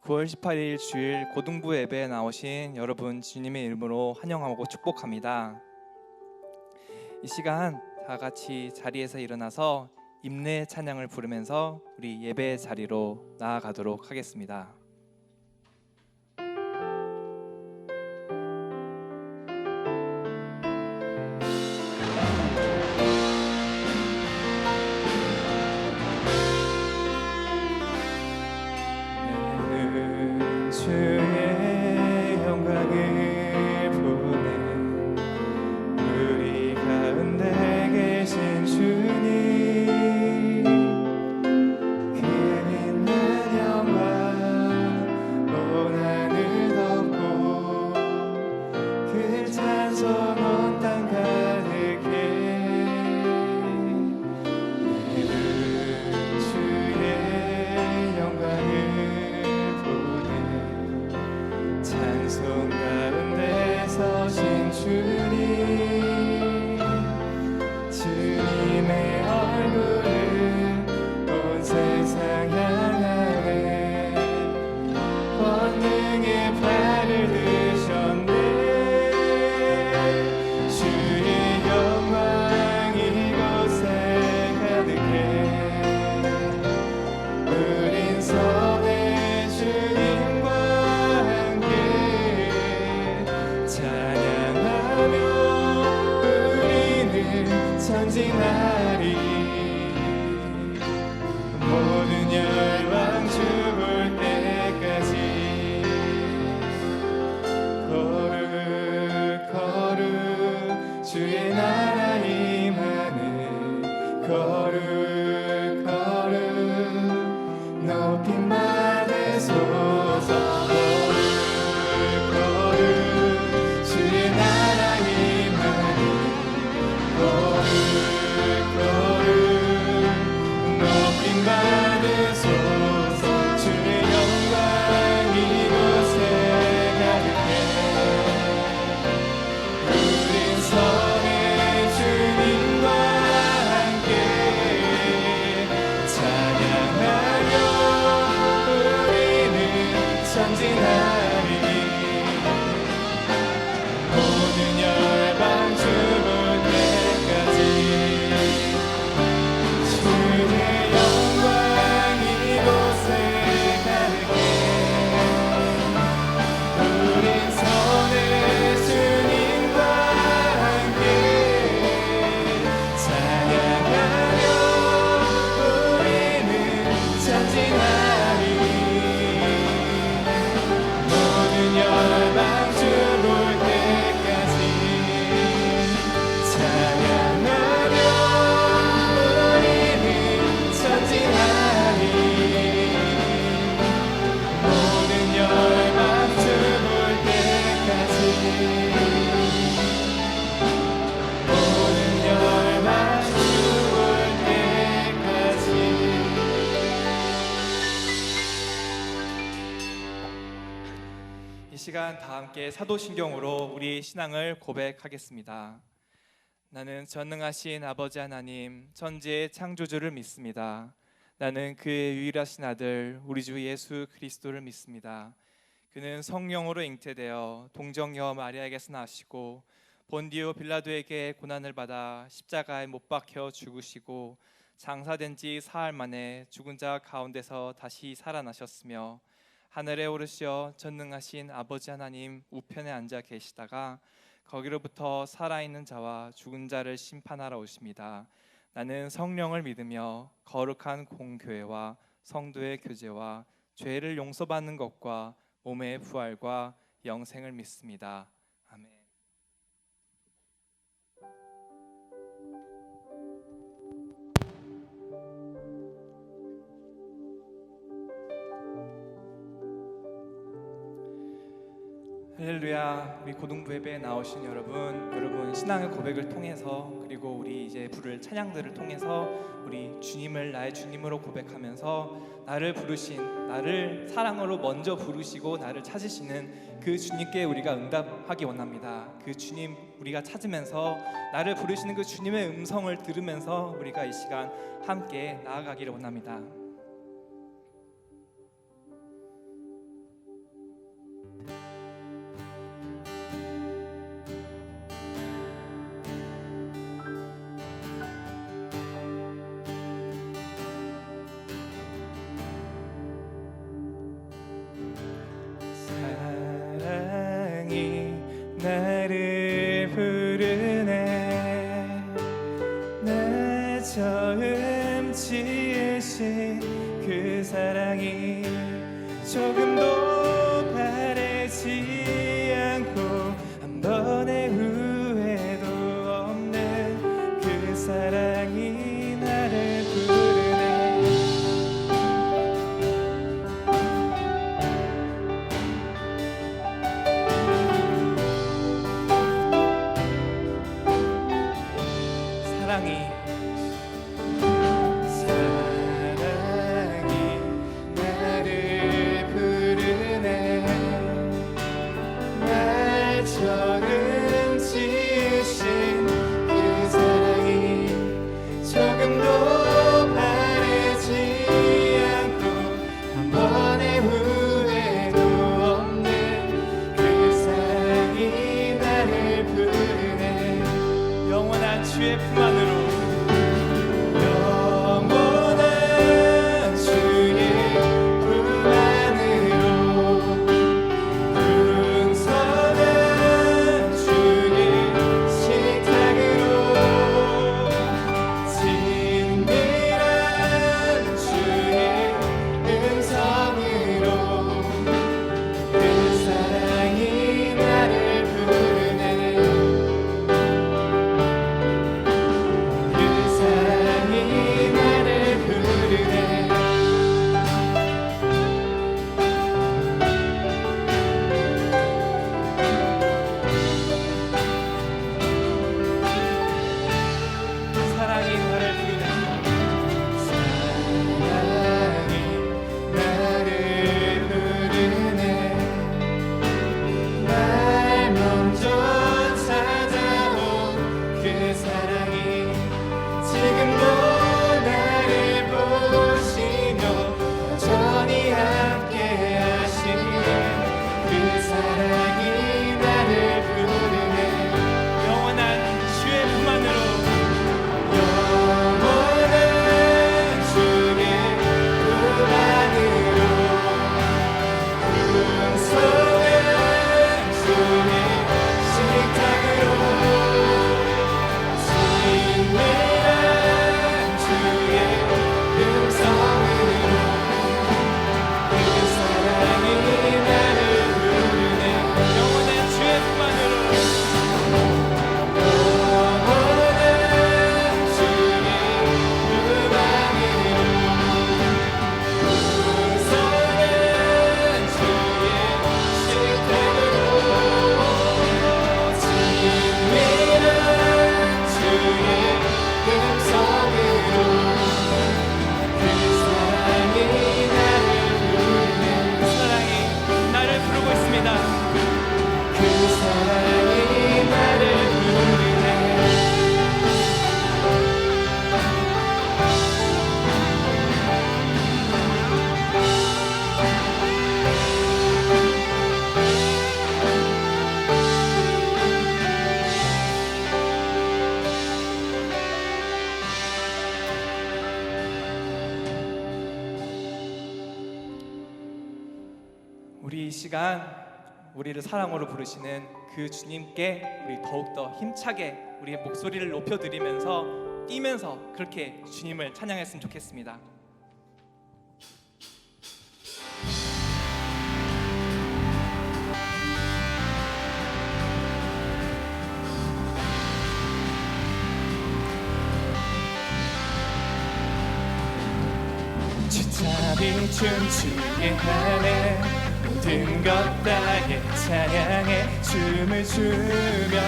9월 18일 주일 고등부 예배에 나오신 여러분 주님의 이름으로 환영하고 축복합니다. 이 시간 다 같이 자리에서 일어나서 임내 찬양을 부르면서 우리 예배 자리로 나아가도록 하겠습니다. 주의 영광을 보내 우리 가운데 계신 주님 그 빛난 영광 온 하늘 덮고 그 찬송 온 땅 가득해 내는 주의 영광을 찬송 가운데 서신 주님 주님의 얼굴은 온 세상 향하네 권능의 팔을 드셨네 주의 영광 이곳에 가득해 우린 선의 주님과 찬양하며 우리는 전진하리 모든 열방 죽을 때까지 거룩 거룩 주의 나라 임하네 거룩 거룩 높임 받으소서 이 시간 다 함께 사도신경으로 우리 신앙을 고백하겠습니다. 나는 전능하신 아버지 하나님 천지의 창조주를 믿습니다. 나는 그의 유일하신 아들 우리 주 예수 그리스도를 믿습니다. 그는 성령으로 잉태되어 동정녀 마리아에게서 나시고 본디오 빌라도에게 고난을 받아 십자가에 못 박혀 죽으시고 장사된 지 사흘 만에 죽은 자 가운데서 다시 살아나셨으며 하늘에 오르시어 전능하신 아버지 하나님 우편에 앉아 계시다가 거기로부터 살아있는 자와 죽은 자를 심판하러 오십니다. 나는 성령을 믿으며 거룩한 공교회와 성도의 교제와 죄를 용서받는 것과 몸의 부활과 영생을 믿습니다. 아멘. 할렐루야. 우리 고등부 예배에 나오신 여러분 신앙의 고백을 통해서 그리고 우리 이제 부를 찬양들을 통해서 우리 주님을 나의 주님으로 고백하면서 나를 부르신, 나를 사랑으로 먼저 부르시고 나를 찾으시는 그 주님께 우리가 응답하기 원합니다. 그 주님 우리가 찾으면서 나를 부르시는 그 주님의 음성을 들으면서 우리가 이 시간 함께 나아가기를 원합니다. 처음 지으신 그 사랑이 조금도 바래지 않고 한 번의 후회도 없는 그 사랑이 나를 부르네. 사랑이 나를 부르네. 날 처음 지으신 그 사랑이 조금도 바래지 않고 한 번의 후회도 없는 그 사랑이 나를 부르네. 영원한 주의 품 안으로 우리 이 시간 우리를 사랑으로 부르시는 그 주님께 우리 더욱더 힘차게 우리의 목소리를 높여드리면서 뛰면서 그렇게 주님을 찬양했으면 좋겠습니다. 주잡이 춤추게 하네 모든 것 다해 찬양해 춤을 추며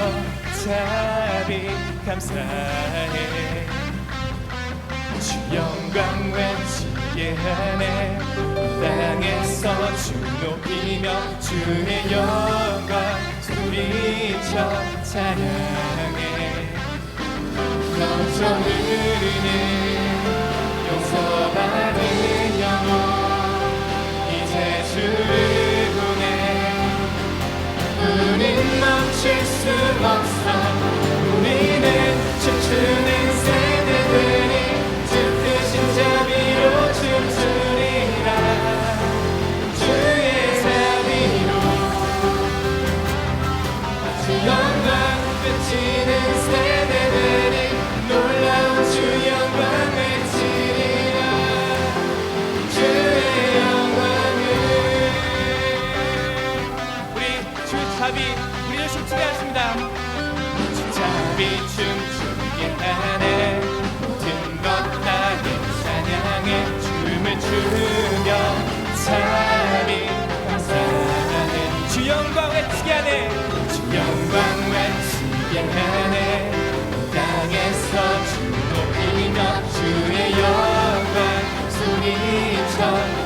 자비 감사해 주 영광 외치게 하네 땅에서 주 높이며 주의 영광 소리쳐 찬양해 넘쳐 흐르는 용서받은 영혼 이제 주를 보내 우린 멈출 수 없어 우리는 춤추는 세대들이 주 크신 자비로 춤추리라 주의 자비로 주 영광 외치는 세대들이 놀라운 주 영광 주의 영광 소리쳐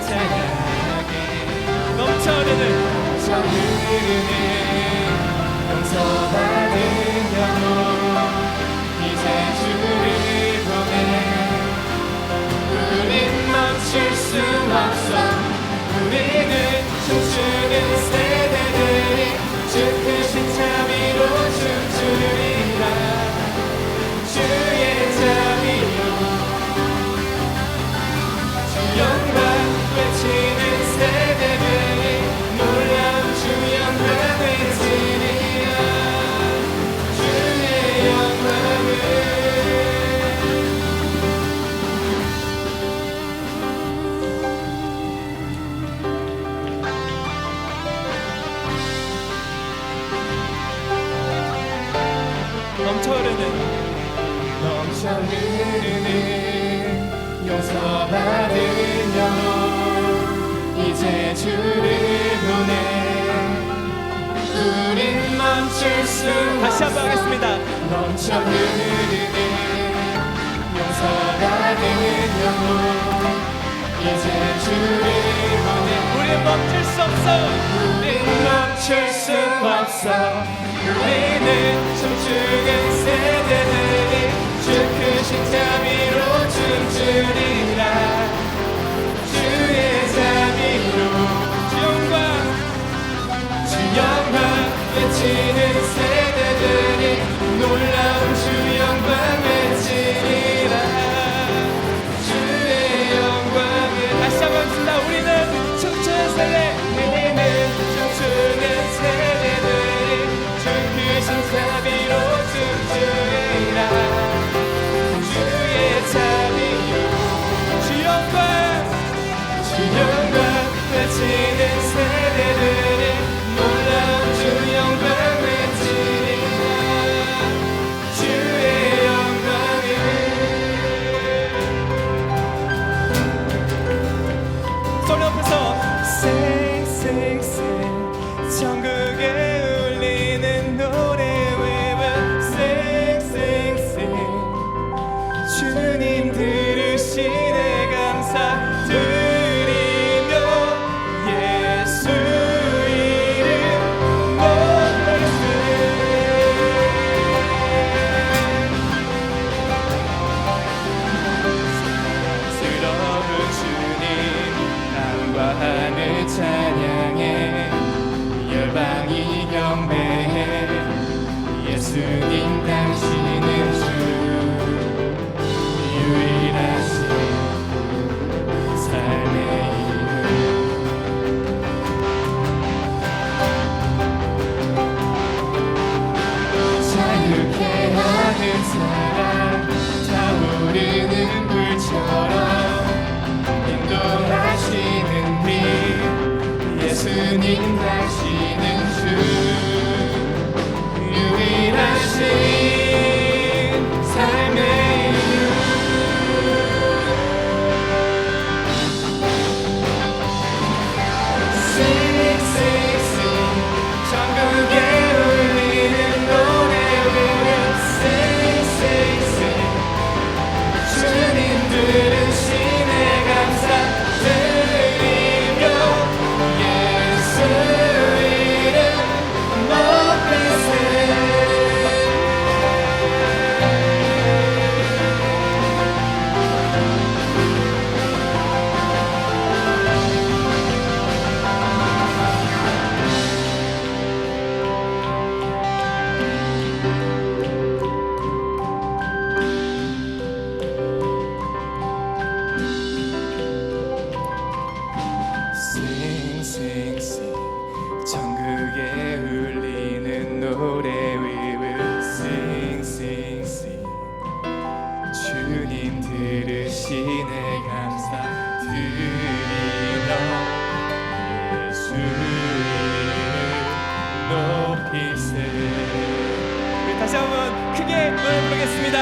찬양해. 넘쳐 흐르는 용서받은 영혼 이제 주를 보내. 우린 멈출 수 없어. 우리는 춤추는 세대들이 주 크신 자비로 춤추리라. 주의 자비로 주 영광 외치는 세대들이 놀라운 주 영광 외치리라. 주의 영광을 넘쳐 흐르는 용서받은 영혼 이제 주를 보내. 우린 멈출 수 다시 한번 하겠습니다. 넘쳐 흐르는 용서받은 영혼 이제 주를 보내. 우린 멈출 수 없어. 우린 멈출 수 없어. 우리는 춤추는 세대들이 주 크신 자비로 춤추리라. 주의 자비로 주 영광 외치는 세대들이 놀라운 주 영광 외치리라. 주의 영광을 다시 한번 합시다. 우리는 춤추는 세대, 우리는 춤추는 세대들이 주 크신 자비로 춤추리라. 주의 자비로 주 영광 외치는 세대들이 놀라운 주 영광 외치리라. 주의 영광을 소리 높여서 Sing sing sing 천국에 울리는 노래 외워 Sing sing sing 주님 들으시네 감사드리며 예수 이름 높이세. 사랑스러운 주님 땅과 하늘 찬양해. 열방이 경배해. 예수님 당신은 주 유일하신 삶의 이름. 자유케 하는 사랑 타오르는 불처럼 인도하시는 빛 예수님 당신은 주 유일하신 삶의 천국에 울리는 노래 외워 Sing sing sing 주님 들으시네 감사드리며 예수 이름 높이세. Sing sing sing 천국에 울리는 노래 위를 Sing sing sing 주님 들으시네 감사드리며 예수 이름 높이세. 우리 다시 한번 크게 노래 부르겠습니다.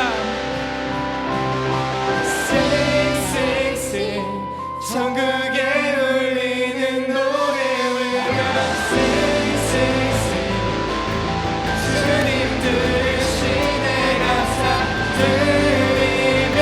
Sing sing sing 천국에 울리는 노래 외워 Sing sing sing 주님 들으시네 감사드리며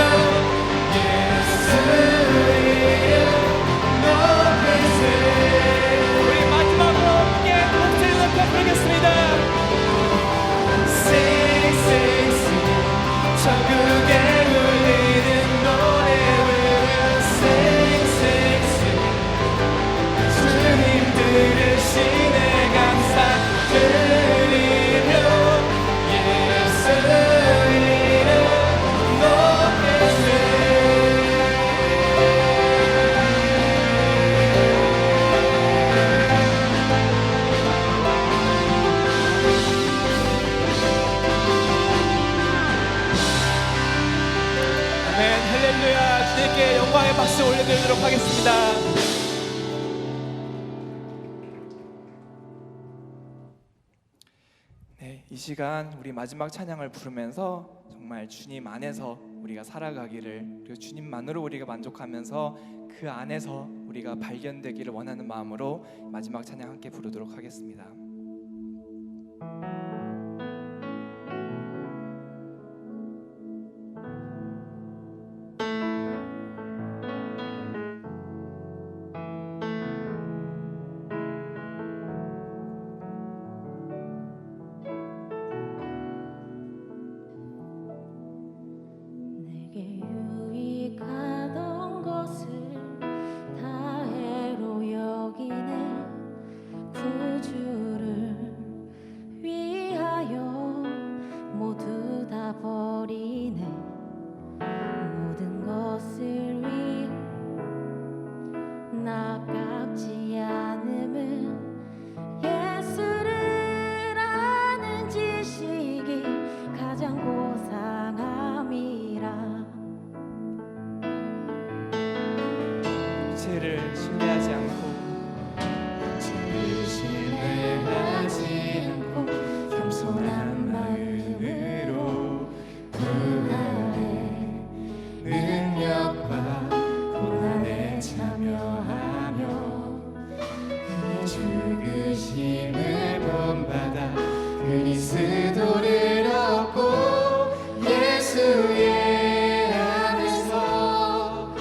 주님께 영광의 박수 올려드리도록 하겠습니다. 네, 이 시간 우리 마지막 찬양을 부르면서 정말 주님 안에서 우리가 살아가기를, 그리고 주님만으로 우리가 만족하면서 그 안에서 우리가 발견되기를 원하는 마음으로 마지막 찬양 함께 부르도록 하겠습니다. 내게 유익하던 것을 다 해로 여기네. 구주를 위하여 모두 다 버리네. 모든 것을 위해 나깝지 않음은 예수를 아는 지식이 가장 고상함이라. 육체를 신뢰하지 않고 신뢰하지 않고 겸손한 마음으로 그 안에 능력과 고난에 참여하며 그의 죽으심을 본받아 그리스도를 얻고 예수의 안에서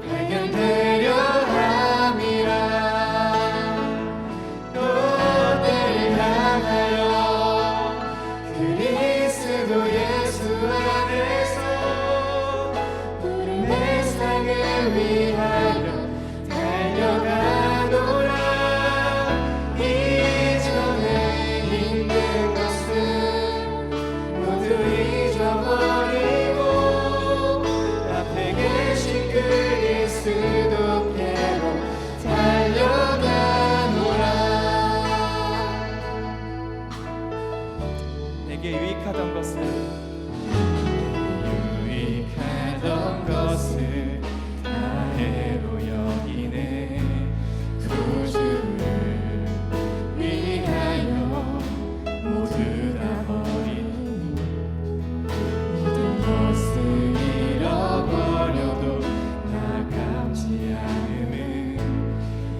발견되려 함이라. 또 때를 향하여 그리스도 예수 안에서 부름의 상을 위하여 달려가노라. 이전에 있는 것은 모두 잊어버리고 앞에 계신 그리스도께로 달려가노라. 내게 유익하던 것을 다 해로 여기네. 구주를 위하여 모두 다 버리네. 모든 것을 잃어버려도 나깝지 않음은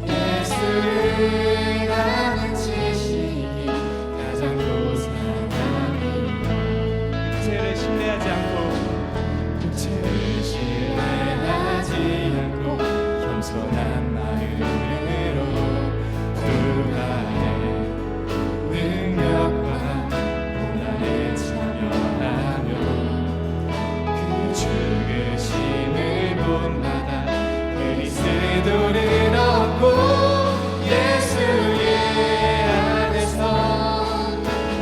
예수를 아는 지식이 가장 고상함이라. 육체를 신뢰하지 않고 육체를 신뢰하지 않고 겸손한 마음으로 그 안에 능력과 고난에 참여하며 그 죽으심을 본받아 그리스도를 얻고 예수의 안에서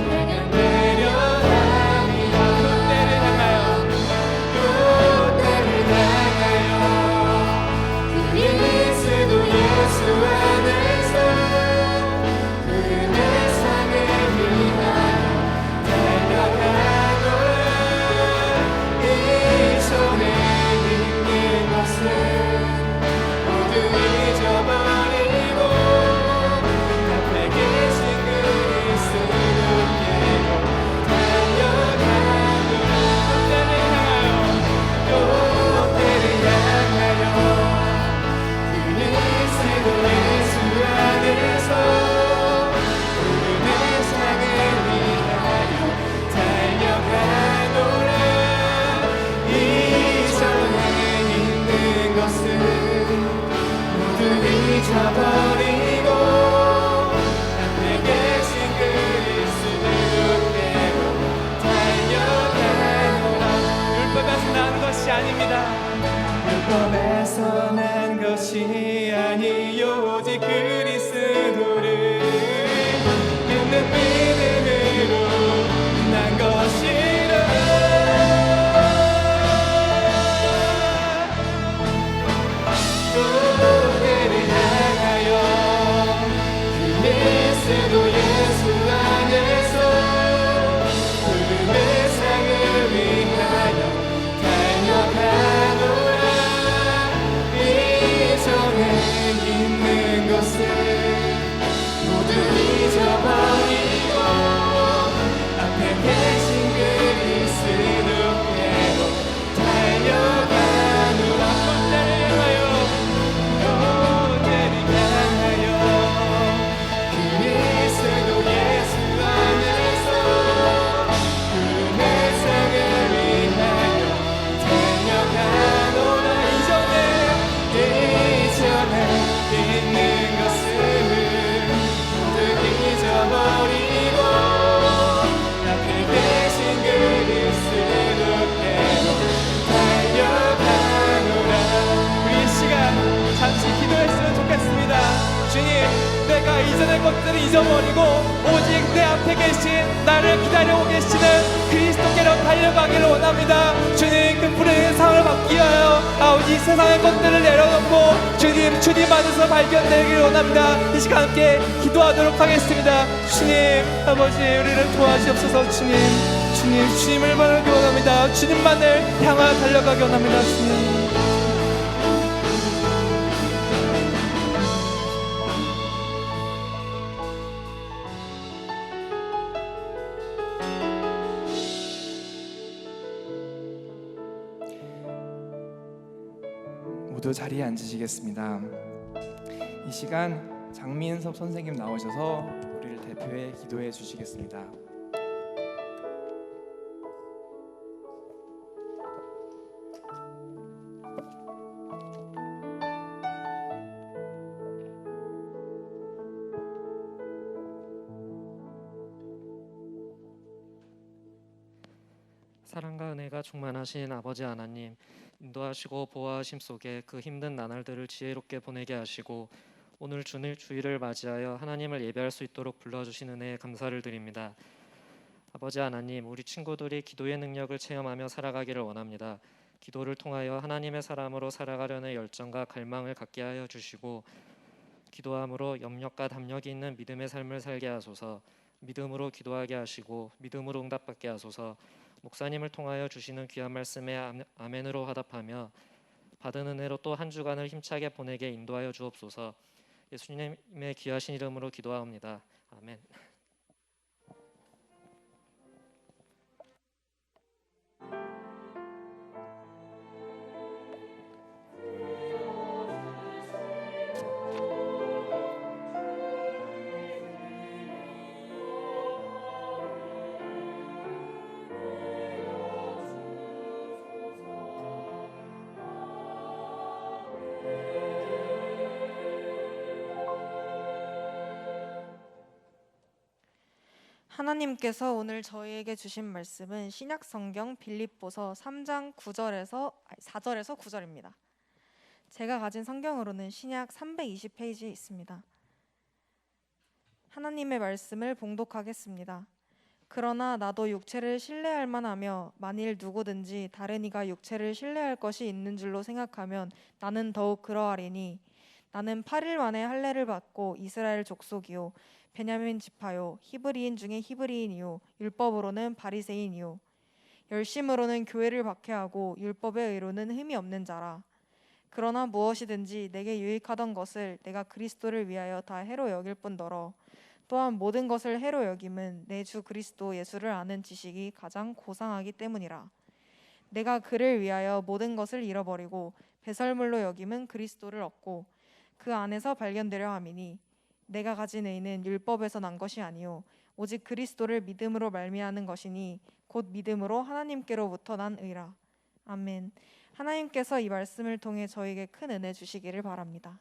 발견되려 함이라. 때를 향하여 또 때를 향하여 그리스도 예수 안에서 부름의 상을 위하여 달려가노라. 이전에 있는 것은 모두 잊어버리고 앞에 계신 그리스도께로 달려가노라. 때를 향하여 또 때를 향하여 그리스도 예수 안에서 부름의 상을 위하여 달려가노라. 이전에 있는 것은 모두 잊어버리고 앞에 계신 그리스도께로 달려가노라. 율법에서 난 것이 아닙니다. 율법에서 난 것이 아니요 오직 그리스도를 믿는 믿음으로 난 것이라. 또 때를 향하여 그리스도 예수 안에서 부름의 상을 위하여 달려가노라. 잊어버리고 오직 내 앞에 계신 나를 기다려오고 계시는 그리스도께로 달려가기를 원합니다. 주님, 그 푸른 상을 받기 위하여 아버지 세상의 것들을 내려놓고 주님 안에서 발견되기를 원합니다. 이 시간 함께 기도하도록 하겠습니다. 주님, 아버지 우리를 도와주옵소서. 주님을 바라기 원합니다. 주님만을 향하여 달려가기 원합니다. 주님. 모두 자리에 앉으시겠습니다. 이 시간 장민섭 선생님 나오셔서 우리를 대표해 기도해 주시겠습니다. 사랑과 은혜가 충만하신 아버지 하나님, 인도하시고 보호하심 속에 그 힘든 나날들을 지혜롭게 보내게 하시고 오늘 주일을 맞이하여 하나님을 예배할 수 있도록 불러주신 은혜에 감사를 드립니다. 아버지 하나님, 우리 친구들이 기도의 능력을 체험하며 살아가기를 원합니다. 기도를 통하여 하나님의 사람으로 살아가려는 열정과 갈망을 갖게 하여 주시고 기도함으로 염려과 담력이 있는 믿음의 삶을 살게 하소서. 믿음으로 기도하게 하시고 믿음으로 응답받게 하소서. 목사님을 통하여 주시는 귀한 말씀에 아멘으로 화답하며 받은 은혜로 또 한 주간을 힘차게 보내게 인도하여 주옵소서. 예수님의 귀하신 이름으로 기도하옵니다. 아멘. 하나님께서 오늘 저희에게 주신 말씀은 신약 성경 빌립보서 3장 4절에서 9절입니다. 제가 가진 성경으로는 신약 320페이지에 있습니다. 하나님의 말씀을 봉독하겠습니다. 그러나 나도 육체를 신뢰할 만하며 만일 누구든지 다른 이가 육체를 신뢰할 것이 있는 줄로 생각하면 나는 더욱 그러하리니 나는 8일 만에 할례를 받고 이스라엘 족속이요 베냐민 지파요 히브리인 중에 히브리인이요 율법으로는 바리새인이요 열심으로는 교회를 박해하고 율법의 의로는 흠이 없는 자라. 그러나 무엇이든지 내게 유익하던 것을 내가 그리스도를 위하여 다 해로 여길 뿐더러 또한 모든 것을 해로 여김은 내 주 그리스도 예수를 아는 지식이 가장 고상하기 때문이라. 내가 그를 위하여 모든 것을 잃어버리고 배설물로 여김은 그리스도를 얻고 그 안에서 발견되려 함이니 내가 가진 의는 율법에서 난 것이 아니요 오직 그리스도를 믿음으로 말미암는 것이니 곧 믿음으로 하나님께로부터 난 의라. 아멘. 하나님께서 이 말씀을 통해 저에게 큰 은혜 주시기를 바랍니다.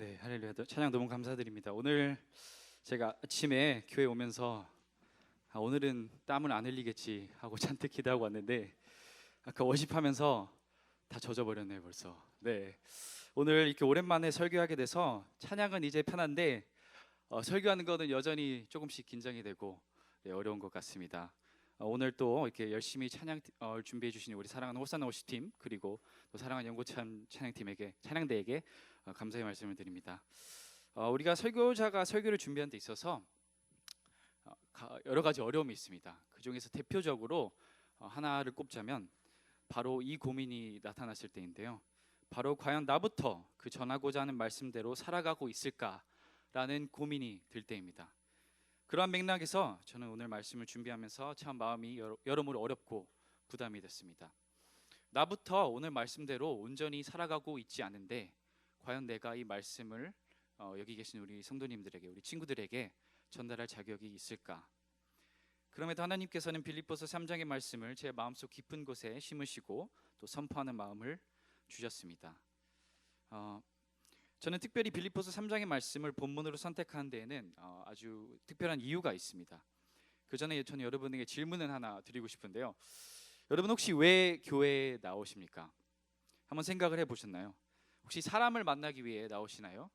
네, 할렐루야. 찬양 너무 감사드립니다. 오늘 제가 아침에 교회 오면서 오늘은 땀을 안 흘리겠지 하고 잔뜩 기도하고 왔는데 아까 워십하면서 다 젖어버렸네요 벌써. 네, 오늘 이렇게 오랜만에 설교하게 돼서 찬양은 이제 편한데 설교하는 거는 여전히 조금씩 긴장이 되고 어려운 것 같습니다. 오늘 또 이렇게 열심히 찬양 준비해 주신 우리 사랑하는 호산나 워십팀 그리고 또 사랑하는 연고참 찬양대에게 감사의 말씀을 드립니다. 우리가 설교자가 설교를 준비하는 데 있어서 여러 가지 어려움이 있습니다. 그 중에서 대표적으로 하나를 꼽자면 바로 이 고민이 나타났을 때인데요. 바로 과연 나부터 그 전하고자 하는 말씀대로 살아가고 있을까라는 고민이 들 때입니다. 그러한 맥락에서 저는 오늘 말씀을 준비하면서 참 마음이 여러모로 어렵고 부담이 됐습니다. 나부터 오늘 말씀대로 온전히 살아가고 있지 않은데 과연 내가 이 말씀을 여기 계신 우리 성도님들에게 우리 친구들에게 전달할 자격이 있을까? 그럼에도 하나님께서는 빌립보서 3장의 말씀을 제 마음속 깊은 곳에 심으시고 또 선포하는 마음을 주셨습니다. 저는 특별히 빌립보서 3장의 말씀을 본문으로 선택한 데에는 아주 특별한 이유가 있습니다. 그 전에 저는 여러분에게 질문을 하나 드리고 싶은데요. 여러분 혹시 왜 교회에 나오십니까? 한번 생각을 해보셨나요? 혹시 사람을 만나기 위해 나오시나요?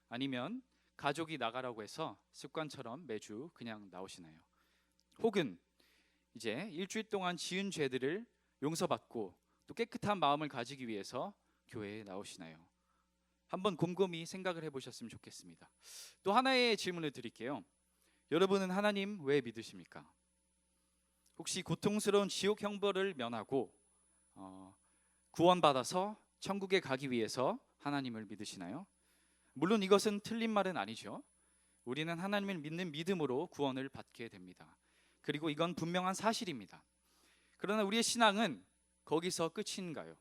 아니면 가족이 나가라고 해서 습관처럼 매주 그냥 나오시나요? 혹은 이제 일주일 동안 지은 죄들을 용서받고 또 깨끗한 마음을 가지기 위해서 교회에 나오시나요? 한번 곰곰이 생각을 해보셨으면 좋겠습니다. 또 하나의 질문을 드릴게요. 여러분은 하나님 왜 믿으십니까? 혹시 고통스러운 지옥 형벌을 면하고 구원받아서 천국에 가기 위해서 하나님을 믿으시나요? 물론 이것은 틀린 말은 아니죠. 우리는 하나님을 믿는 믿음으로 구원을 받게 됩니다. 그리고 이건 분명한 사실입니다. 그러나 우리의 신앙은 거기서 끝인가요?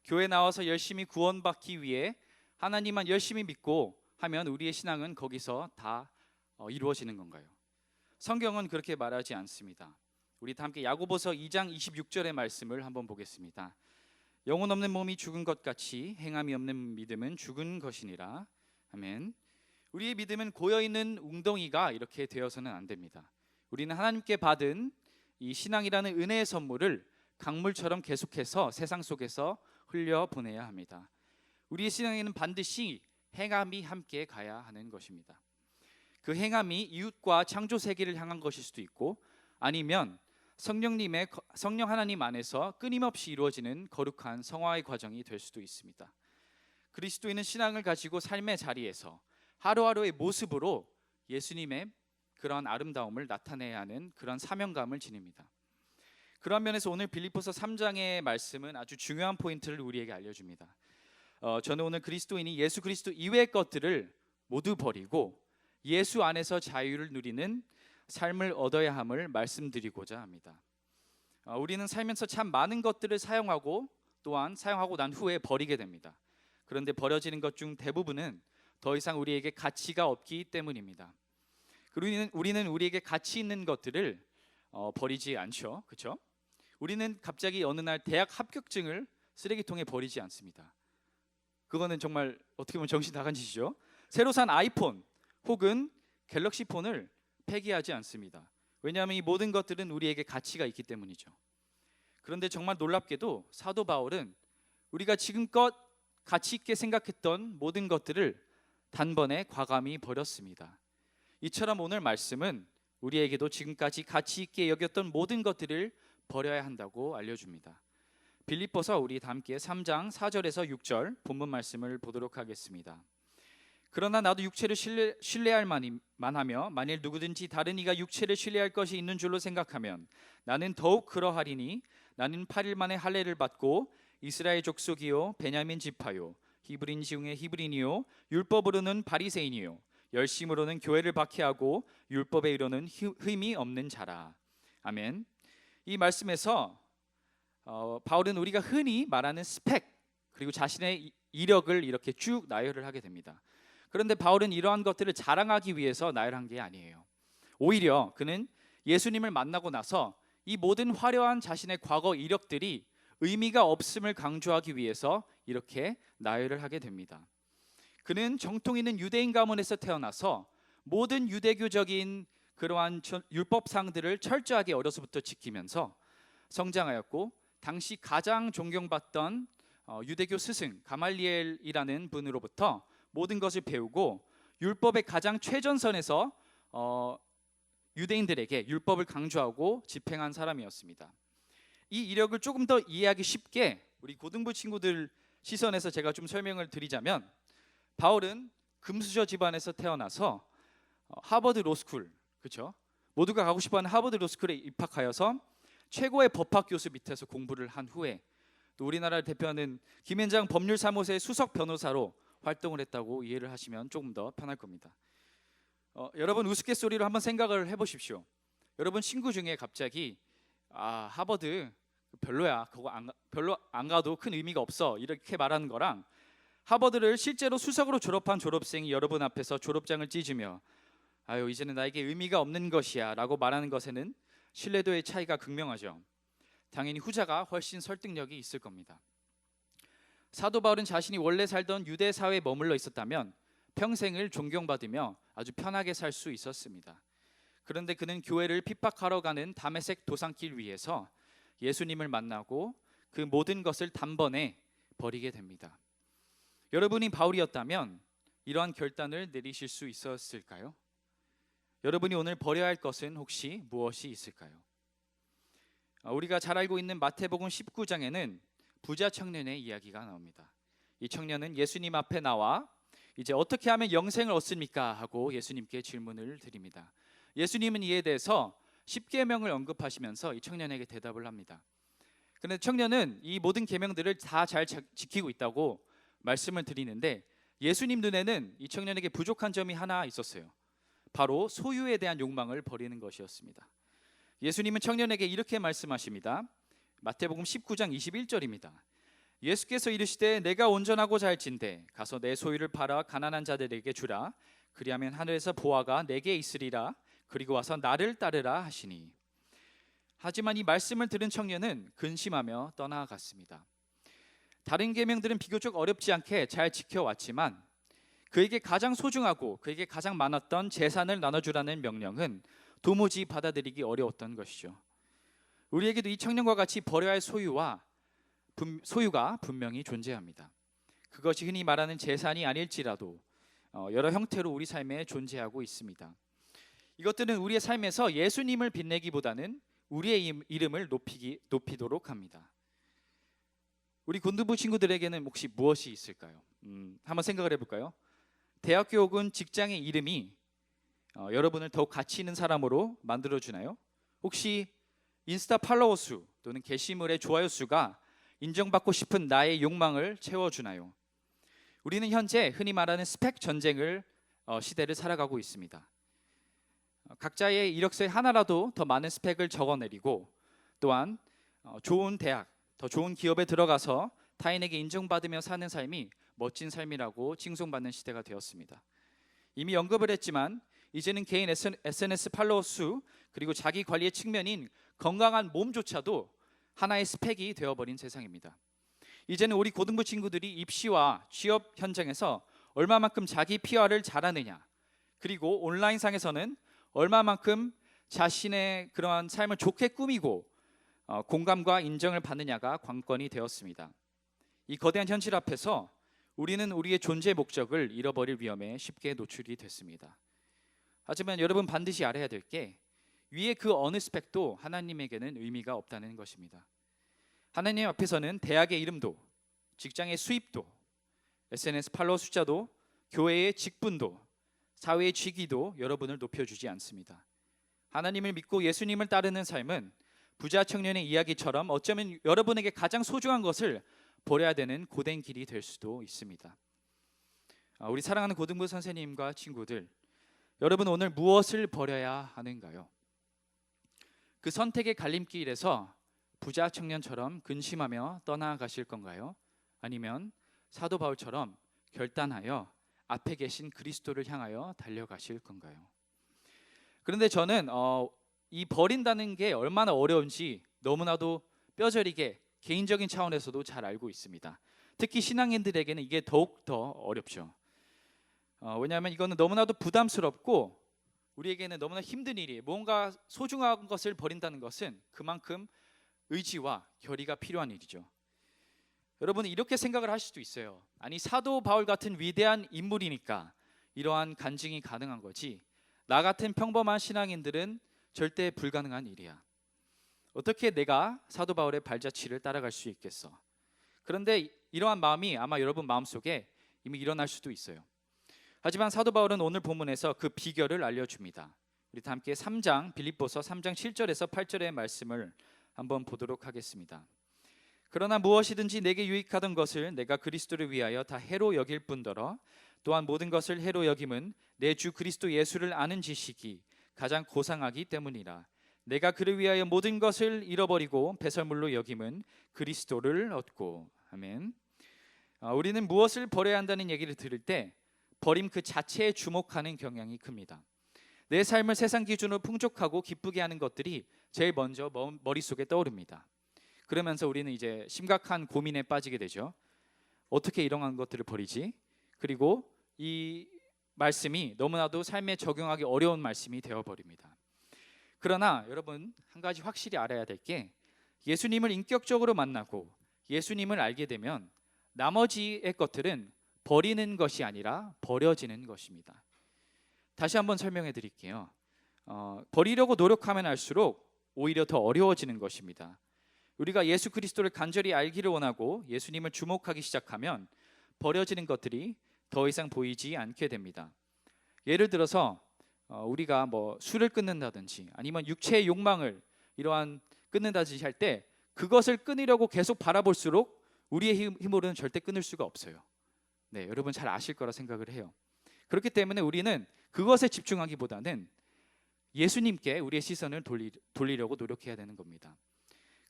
교회 나와서 열심히 구원받기 위해 하나님만 열심히 믿고 하면 우리의 신앙은 거기서 다 이루어지는 건가요? 성경은 그렇게 말하지 않습니다. 우리 다 함께 야고보서 2장 26절의 말씀을 한번 보겠습니다. 영혼 없는 몸이 죽은 것 같이 행함이 없는 믿음은 죽은 것이니라. 아멘. 우리의 믿음은 고여있는 웅덩이가 이렇게 되어서는 안 됩니다. 우리는 하나님께 받은 이 신앙이라는 은혜의 선물을 강물처럼 계속해서 세상 속에서 흘려보내야 합니다. 우리의 신앙에는 반드시 행함이 함께 가야 하는 것입니다. 그 행함이 이웃과 창조 세계를 향한 것일 수도 있고 아니면 성령 하나님 안에서 끊임없이 이루어지는 거룩한 성화의 과정이 될 수도 있습니다. 그리스도인은 신앙을 가지고 삶의 자리에서 하루하루의 모습으로 예수님의 그런 아름다움을 나타내야 하는 그런 사명감을 지닙니다. 그런 면에서 오늘 빌립보서 3장의 말씀은 아주 중요한 포인트를 우리에게 알려줍니다. 저는 오늘 그리스도인이 예수 그리스도 이외의 것들을 모두 버리고 예수 안에서 자유를 누리는 삶을 얻어야 함을 말씀드리고자 합니다. 우리는 살면서 참 많은 것들을 사용하고 또한 사용하고 난 후에 버리게 됩니다. 그런데 버려지는 것 중 대부분은 더 이상 우리에게 가치가 없기 때문입니다. 우리는 우리에게 가치 있는 것들을 버리지 않죠, 그렇죠? 우리는 갑자기 어느 날 대학 합격증을 쓰레기통에 버리지 않습니다. 그거는 정말 어떻게 보면 정신 나간 짓이죠. 새로 산 아이폰 혹은 갤럭시 폰을 폐기하지 않습니다. 왜냐하면 이 모든 것들은 우리에게 가치가 있기 때문이죠. 그런데 정말 놀랍게도 사도 바울은 우리가 지금껏 가치 있게 생각했던 모든 것들을 단번에 과감히 버렸습니다. 이처럼 오늘 말씀은 우리에게도 지금까지 가치 있게 여겼던 모든 것들을 버려야 한다고 알려줍니다. 빌립보서 우리 다 함께 3장 4절에서 6절 본문 말씀을 보도록 하겠습니다. 그러나 나도 육체를 신뢰할 만하며 만일 누구든지 다른 이가 육체를 신뢰할 것이 있는 줄로 생각하면 나는 더욱 그러하리니 나는 8일 만에 할례를 받고 이스라엘 족속이요 베냐민 지파요 히브리인 중에 히브리인이요 율법으로는 바리새인이요 열심으로는 교회를 박해하고 율법에 이르는 흠이 없는 자라. 아멘. 이 말씀에서 바울은 우리가 흔히 말하는 스펙 그리고 자신의 이력을 이렇게 쭉 나열을 하게 됩니다. 그런데 바울은 이러한 것들을 자랑하기 위해서 나열한 게 아니에요. 오히려 그는 예수님을 만나고 나서 이 모든 화려한 자신의 과거 이력들이 의미가 없음을 강조하기 위해서 이렇게 나열을 하게 됩니다. 그는 정통 있는 유대인 가문에서 태어나서 모든 유대교적인 그러한 율법상들을 철저하게 어려서부터 지키면서 성장하였고, 당시 가장 존경받던 유대교 스승 가말리엘이라는 분으로부터 모든 것을 배우고 율법의 가장 최전선에서 유대인들에게 율법을 강조하고 집행한 사람이었습니다. 이 이력을 조금 더 이해하기 쉽게 우리 고등부 친구들 시선에서 제가 좀 설명을 드리자면, 바울은 금수저 집안에서 태어나서 하버드 로스쿨, 그렇죠? 모두가 가고 싶어하는 하버드 로스쿨에 입학하여서 최고의 법학 교수 밑에서 공부를 한 후에 또 우리나라를 대표하는 김앤장 법률사무소의 수석 변호사로 활동을 했다고 이해를 하시면 조금 더 편할 겁니다. 여러분 우스갯소리로 한번 생각을 해보십시오. 여러분 친구 중에 갑자기 하버드 별로야, 그거 별로 안 가도 큰 의미가 없어, 이렇게 말하는 거랑 하버드를 실제로 수석으로 졸업한 졸업생이 여러분 앞에서 졸업장을 찢으며 아유 이제는 나에게 의미가 없는 것이야 라고 말하는 것에는 신뢰도의 차이가 극명하죠. 당연히 후자가 훨씬 설득력이 있을 겁니다. 사도 바울은 자신이 원래 살던 유대 사회에 머물러 있었다면 평생을 존경받으며 아주 편하게 살 수 있었습니다. 그런데 그는 교회를 핍박하러 가는 다메섹 도산길 위에서 예수님을 만나고 그 모든 것을 단번에 버리게 됩니다. 여러분이 바울이었다면 이러한 결단을 내리실 수 있었을까요? 여러분이 오늘 버려야 할 것은 혹시 무엇이 있을까요? 우리가 잘 알고 있는 마태복음 19장에는 부자 청년의 이야기가 나옵니다. 이 청년은 예수님 앞에 나와 이제 어떻게 하면 영생을 얻습니까? 하고 예수님께 질문을 드립니다. 예수님은 이에 대해서 10계명을 언급하시면서 이 청년에게 대답을 합니다. 그런데 청년은 이 모든 계명들을 다 잘 지키고 있다고 말씀을 드리는데, 예수님 눈에는 이 청년에게 부족한 점이 하나 있었어요. 바로 소유에 대한 욕망을 버리는 것이었습니다. 예수님은 청년에게 이렇게 말씀하십니다. 마태복음 19장 21절입니다. 예수께서 이르시되 내가 온전하고 잘진대 가서 내 소유를 팔아 가난한 자들에게 주라. 그리하면 하늘에서 보화가 내게 있으리라. 그리고 와서 나를 따르라 하시니. 하지만 이 말씀을 들은 청년은 근심하며 떠나갔습니다. 다른 계명들은 비교적 어렵지 않게 잘 지켜왔지만 그에게 가장 소중하고 그에게 가장 많았던 재산을 나눠주라는 명령은 도무지 받아들이기 어려웠던 것이죠. 우리에게도 이 청년과 같이 버려야 할 소유가 분명히 존재합니다. 그것이 흔히 말하는 재산이 아닐지라도 여러 형태로 우리 삶에 존재하고 있습니다. 이것들은 우리의 삶에서 예수님을 빛내기보다는 우리의 이름을 높이도록 합니다. 우리 곤두부 친구들에게는 혹시 무엇이 있을까요? 한번 생각을 해볼까요? 대학교 혹은 직장의 이름이 여러분을 더욱 가치 있는 사람으로 만들어주나요? 혹시 인스타 팔로워 수 또는 게시물의 좋아요 수가 인정받고 싶은 나의 욕망을 채워주나요? 우리는 현재 흔히 말하는 스펙 전쟁을 시대를 살아가고 있습니다. 각자의 이력서에 하나라도 더 많은 스펙을 적어내리고 또한 좋은 대학, 더 좋은 기업에 들어가서 타인에게 인정받으며 사는 삶이 멋진 삶이라고 칭송받는 시대가 되었습니다. 이미 언급을 했지만 이제는 개인 SNS 팔로워 수 그리고 자기 관리의 측면인 건강한 몸조차도 하나의 스펙이 되어버린 세상입니다. 이제는 우리 고등부 친구들이 입시와 취업 현장에서 얼마만큼 자기 PR을 잘하느냐, 그리고 온라인상에서는 얼마만큼 자신의 그러한 삶을 좋게 꾸미고 공감과 인정을 받느냐가 관건이 되었습니다. 이 거대한 현실 앞에서 우리는 우리의 존재 목적을 잃어버릴 위험에 쉽게 노출이 됐습니다. 하지만 여러분 반드시 알아야 될 게 위에 그 어느 스펙도 하나님에게는 의미가 없다는 것입니다. 하나님 앞에서는 대학의 이름도, 직장의 수입도, SNS 팔로워 숫자도, 교회의 직분도, 사회의 직위도 여러분을 높여주지 않습니다. 하나님을 믿고 예수님을 따르는 삶은 부자 청년의 이야기처럼 어쩌면 여러분에게 가장 소중한 것을 버려야 되는 고된 길이 될 수도 있습니다. 우리 사랑하는 고등부 선생님과 친구들, 여러분 오늘 무엇을 버려야 하는가요? 그 선택의 갈림길에서 부자 청년처럼 근심하며 떠나가실 건가요? 아니면 사도 바울처럼 결단하여 앞에 계신 그리스도를 향하여 달려가실 건가요? 그런데 저는 이 버린다는 게 얼마나 어려운지 너무나도 뼈저리게 개인적인 차원에서도 잘 알고 있습니다. 특히 신앙인들에게는 이게 더욱 더 어렵죠. 왜냐하면 이거는 너무나도 부담스럽고 우리에게는 너무나 힘든 일이에요. 뭔가 소중한 것을 버린다는 것은 그만큼 의지와 결의가 필요한 일이죠. 여러분은 이렇게 생각을 할 수도 있어요. 아니, 사도 바울 같은 위대한 인물이니까 이러한 간증이 가능한 거지, 나 같은 평범한 신앙인들은 절대 불가능한 일이야. 어떻게 내가 사도 바울의 발자취를 따라갈 수 있겠어? 그런데 이러한 마음이 아마 여러분 마음속에 이미 일어날 수도 있어요. 하지만 사도 바울은 오늘 본문에서 그 비결을 알려줍니다. 우리 다 함께 3장 빌립보서 3장 7절에서 8절의 말씀을 한번 보도록 하겠습니다. 그러나 무엇이든지 내게 유익하던 것을 내가 그리스도를 위하여 다 해로 여길 뿐더러 또한 모든 것을 해로 여김은 내 주 그리스도 예수를 아는 지식이 가장 고상하기 때문이라. 내가 그를 위하여 모든 것을 잃어버리고 배설물로 여김은 그리스도를 얻고. 아멘. 우리는 무엇을 버려야 한다는 얘기를 들을 때 버림 그 자체에 주목하는 경향이 큽니다. 내 삶을 세상 기준으로 풍족하고 기쁘게 하는 것들이 제일 먼저 머릿속에 떠오릅니다. 그러면서 우리는 이제 심각한 고민에 빠지게 되죠. 어떻게 이러한 것들을 버리지? 그리고 이 말씀이 너무나도 삶에 적용하기 어려운 말씀이 되어버립니다. 그러나 여러분, 한 가지 확실히 알아야 될 게, 예수님을 인격적으로 만나고 예수님을 알게 되면 나머지의 것들은 버리는 것이 아니라 버려지는 것입니다. 다시 한번 설명해 드릴게요. 버리려고 노력하면 할수록 오히려 더 어려워지는 것입니다. 우리가 예수 그리스도를 간절히 알기를 원하고 예수님을 주목하기 시작하면 버려지는 것들이 더 이상 보이지 않게 됩니다. 예를 들어서 우리가 뭐 술을 끊는다든지 아니면 육체의 욕망을 이러한 끊는다든지 할 때 그것을 끊으려고 계속 바라볼수록 우리의 힘으로는 절대 끊을 수가 없어요. 네, 여러분 잘 아실 거라 생각을 해요. 그렇기 때문에 우리는 그것에 집중하기보다는 예수님께 우리의 시선을 돌리려고 노력해야 되는 겁니다.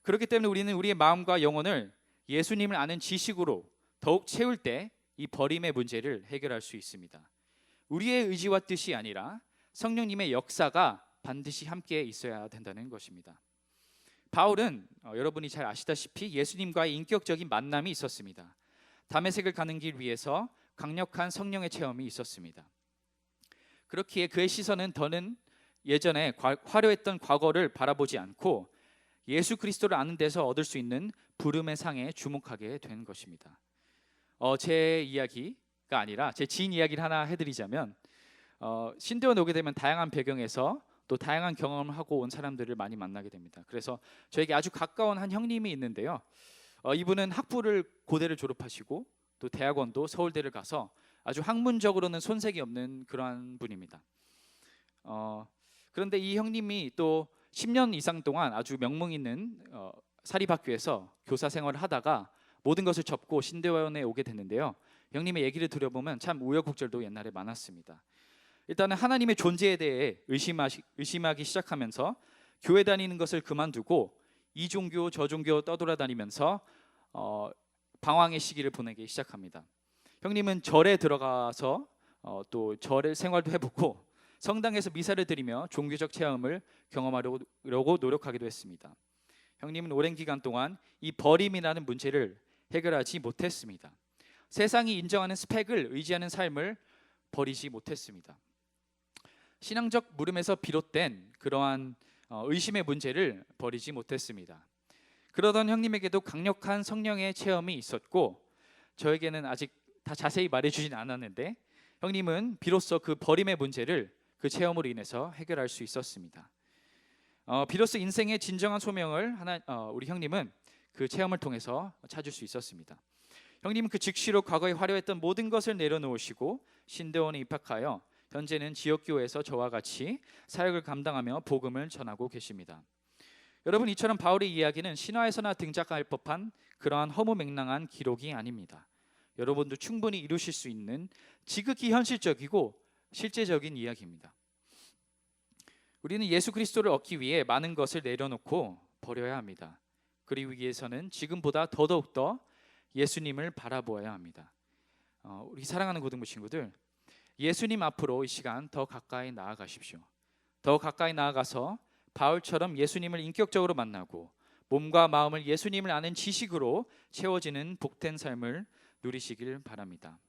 그렇기 때문에 우리는 우리의 마음과 영혼을 예수님을 아는 지식으로 더욱 채울 때 이 버림의 문제를 해결할 수 있습니다. 우리의 의지와 뜻이 아니라 성령님의 역사가 반드시 함께 있어야 된다는 것입니다. 바울은 여러분이 잘 아시다시피 예수님과의 인격적인 만남이 있었습니다. 다메섹을 가는 길 위에서 강력한 성령의 체험이 있었습니다. 그렇기에 그의 시선은 더는 예전에 화려했던 과거를 바라보지 않고 예수 그리스도를 아는 데서 얻을 수 있는 부름의 상에 주목하게 된 것입니다. 제 이야기가 아니라 제 지인 이야기를 하나 해드리자면, 신대원에 오게 되면 다양한 배경에서 또 다양한 경험을 하고 온 사람들을 많이 만나게 됩니다. 그래서 저에게 아주 가까운 한 형님이 있는데요. 이분은 학부를 고대를 졸업하시고 또 대학원도 서울대를 가서 아주 학문적으로는 손색이 없는 그러한 분입니다. 그런데 이 형님이 또 10년 이상 동안 아주 명문 있는 사립학교에서 교사 생활을 하다가 모든 것을 접고 신대원에 오게 됐는데요. 형님의 얘기를 들어보면 참 우여곡절도 옛날에 많았습니다. 일단은 하나님의 존재에 대해 의심하기 시작하면서 교회 다니는 것을 그만두고 이 종교 저 종교 떠돌아다니면서 방황의 시기를 보내기 시작합니다. 형님은 절에 들어가서 또 절의 생활도 해보고 성당에서 미사를 드리며 종교적 체험을 경험하려고 노력하기도 했습니다. 형님은 오랜 기간 동안 이 버림이라는 문제를 해결하지 못했습니다. 세상이 인정하는 스펙을 의지하는 삶을 버리지 못했습니다. 신앙적 물음에서 비롯된 그러한 의심의 문제를 버리지 못했습니다. 그러던 형님에게도 강력한 성령의 체험이 있었고, 저에게는 아직 다 자세히 말해주진 않았는데 형님은 비로소 그 버림의 문제를 그 체험으로 인해서 해결할 수 있었습니다. 비로소 인생의 진정한 소명을 우리 형님은 그 체험을 통해서 찾을 수 있었습니다. 형님은 그 즉시로 과거에 화려했던 모든 것을 내려놓으시고 신대원에 입학하여 현재는 지역교회에서 저와 같이 사역을 감당하며 복음을 전하고 계십니다. 여러분, 이처럼 바울의 이야기는 신화에서나 등장할 법한 그러한 허무맹랑한 기록이 아닙니다. 여러분도 충분히 이루실 수 있는 지극히 현실적이고 실제적인 이야기입니다. 우리는 예수 그리스도를 얻기 위해 많은 것을 내려놓고 버려야 합니다. 그리기 위해서는 지금보다 더더욱더 예수님을 바라보아야 합니다. 우리 사랑하는 고등부 친구들, 예수님 앞으로 이 시간 더 가까이 나아가십시오. 더 가까이 나아가서 바울처럼 예수님을 인격적으로 만나고 몸과 마음을 예수님을 아는 지식으로 채워지는 복된 삶을 누리시길 바랍니다.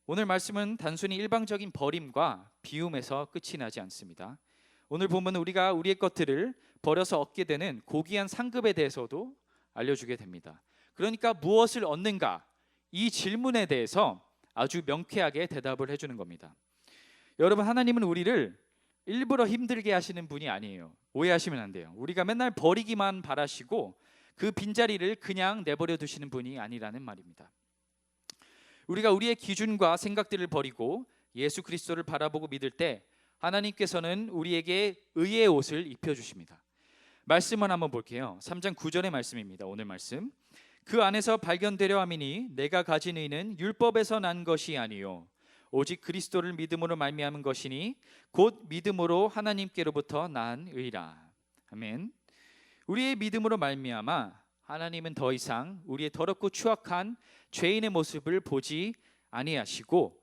오늘 말씀은 단순히 일방적인 버림과 비움에서 끝이 나지 않습니다. 오늘 본문은 우리가 우리의 것들을 버려서 얻게 되는 고귀한 상급에 대해서도 알려주게 됩니다. 그러니까 무엇을 얻는가? 이 질문에 대해서 아주 명쾌하게 대답을 해주는 겁니다. 여러분, 하나님은 우리를 일부러 힘들게 하시는 분이 아니에요. 오해하시면 안 돼요. 우리가 맨날 버리기만 바라시고 그 빈자리를 그냥 내버려 두시는 분이 아니라는 말입니다. 우리가 우리의 기준과 생각들을 버리고 예수 그리스도를 바라보고 믿을 때 하나님께서는 우리에게 의의 옷을 입혀주십니다. 말씀을 한번 볼게요. 3장 9절의 말씀입니다. 오늘 말씀. 그 안에서 발견되려 함이니 내가 가진 의는 율법에서 난 것이 아니요 오직 그리스도를 믿음으로 말미암은 것이니 곧 믿음으로 하나님께로부터 난 의라. 아멘. 우리의 믿음으로 말미암아 하나님은 더 이상 우리의 더럽고 추악한 죄인의 모습을 보지 아니하시고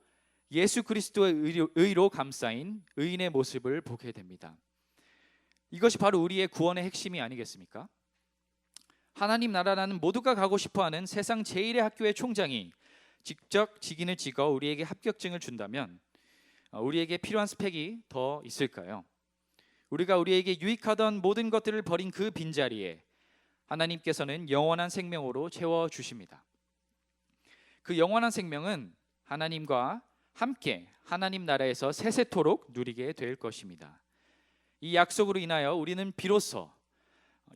예수 그리스도의 의로 감싸인 의인의 모습을 보게 됩니다. 이것이 바로 우리의 구원의 핵심이 아니겠습니까? 하나님 나라라는 모두가 가고 싶어하는 세상 제일의 학교의 총장이 직접 직인을 찍어 우리에게 합격증을 준다면 우리에게 필요한 스펙이 더 있을까요? 우리가 우리에게 유익하던 모든 것들을 버린 그 빈자리에 하나님께서는 영원한 생명으로 채워주십니다. 그 영원한 생명은 하나님과 함께 하나님 나라에서 세세토록 누리게 될 것입니다. 이 약속으로 인하여 우리는 비로소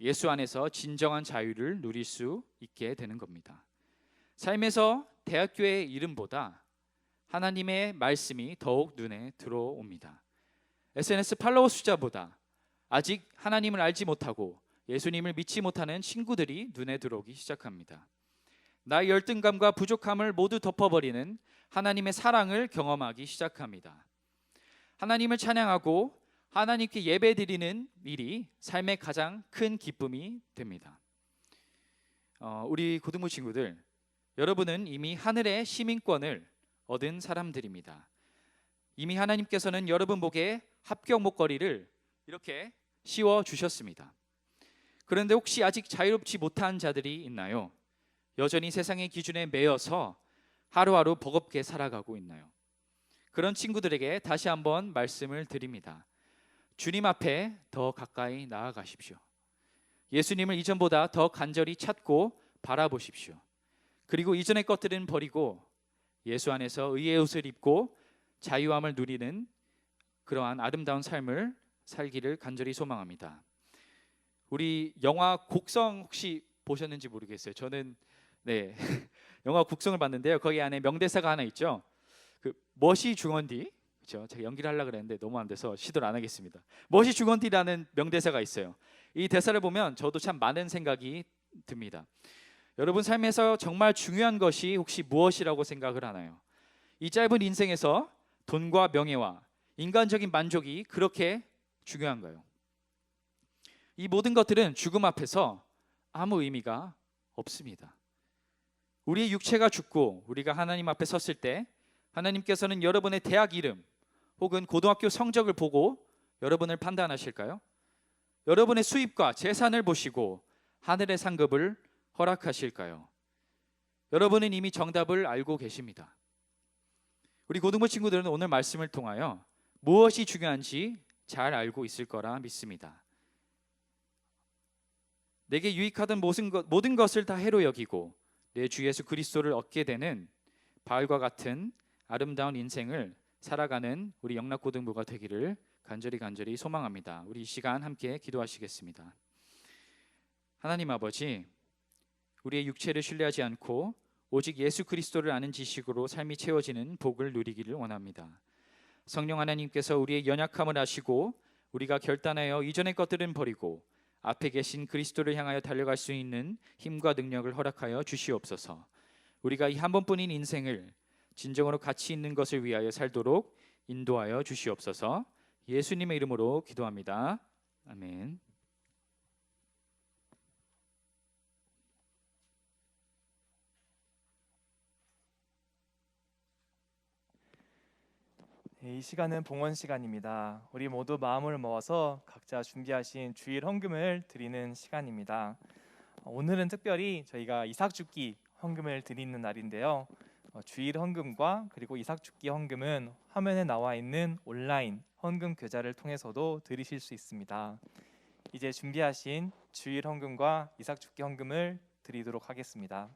예수 안에서 진정한 자유를 누릴 수 있게 되는 겁니다. 삶에서 대학교의 이름보다 하나님의 말씀이 더욱 눈에 들어옵니다. SNS 팔로워 숫자보다 아직 하나님을 알지 못하고 예수님을 믿지 못하는 친구들이 눈에 들어오기 시작합니다. 나의 열등감과 부족함을 모두 덮어버리는 하나님의 사랑을 경험하기 시작합니다. 하나님을 찬양하고 하나님께 예배드리는 일이 삶의 가장 큰 기쁨이 됩니다. 우리 고등부 친구들, 여러분은 이미 하늘의 시민권을 얻은 사람들입니다. 이미 하나님께서는 여러분 목에 합격 목걸이를 이렇게 씌워 주셨습니다. 그런데 혹시 아직 자유롭지 못한 자들이 있나요? 여전히 세상의 기준에 매여서 하루하루 버겁게 살아가고 있나요? 그런 친구들에게 다시 한번 말씀을 드립니다. 주님 앞에 더 가까이 나아가십시오. 예수님을 이전보다 더 간절히 찾고 바라보십시오. 그리고 이전의 것들은 버리고 예수 안에서 의의 옷을 입고 자유함을 누리는 그러한 아름다운 삶을 살기를 간절히 소망합니다. 우리 영화 곡성 혹시 보셨는지 모르겠어요. 저는 영화 곡성을 봤는데요. 거기 안에 명대사가 하나 있죠. 그 멋이 중헌디, 그렇죠? 제가 연기를 하려고 그랬는데 너무 안 돼서 시도를 안 하겠습니다. 멋이 중헌디라는 명대사가 있어요. 이 대사를 보면 저도 참 많은 생각이 듭니다. 여러분 삶에서 정말 중요한 것이 혹시 무엇이라고 생각을 하나요? 이 짧은 인생에서 돈과 명예와 인간적인 만족이 그렇게 중요한가요? 이 모든 것들은 죽음 앞에서 아무 의미가 없습니다. 우리의 육체가 죽고 우리가 하나님 앞에 섰을 때 하나님께서는 여러분의 대학 이름 혹은 고등학교 성적을 보고 여러분을 판단하실까요? 여러분의 수입과 재산을 보시고 하늘의 상급을 허락하실까요? 여러분은 이미 정답을 알고 계십니다. 우리 고등부 친구들은 오늘 말씀을 통하여 무엇이 중요한지 잘 알고 있을 거라 믿습니다. 내게 유익하던 모든 것을 다 해로 여기고 내 주 예수 그리스도를 얻게 되는 바울과 같은 아름다운 인생을 살아가는 우리 영락고등부가 되기를 간절히 소망합니다. 우리 이 시간 함께 기도하시겠습니다. 하나님 아버지, 우리의 육체를 신뢰하지 않고 오직 예수 그리스도를 아는 지식으로 삶이 채워지는 복을 누리기를 원합니다. 성령 하나님께서 우리의 연약함을 아시고 우리가 결단하여 이전의 것들은 버리고 앞에 계신 그리스도를 향하여 달려갈 수 있는 힘과 능력을 허락하여 주시옵소서. 우리가 이 한 번뿐인 인생을 진정으로 가치 있는 것을 위하여 살도록 인도하여 주시옵소서. 예수님의 이름으로 기도합니다. 아멘. 이 시간은 봉헌 시간입니다. 우리 모두 마음을 모아서 각자 준비하신 주일 헌금을 드리는 시간입니다. 오늘은 특별히 저희가 이삭 죽기 헌금을 드리는 날인데요. 주일 헌금과 그리고 이삭 죽기 헌금은 화면에 나와 있는 온라인 헌금 계좌를 통해서도 드리실 수 있습니다. 이제 준비하신 주일 헌금과 이삭 죽기 헌금을 드리도록 하겠습니다.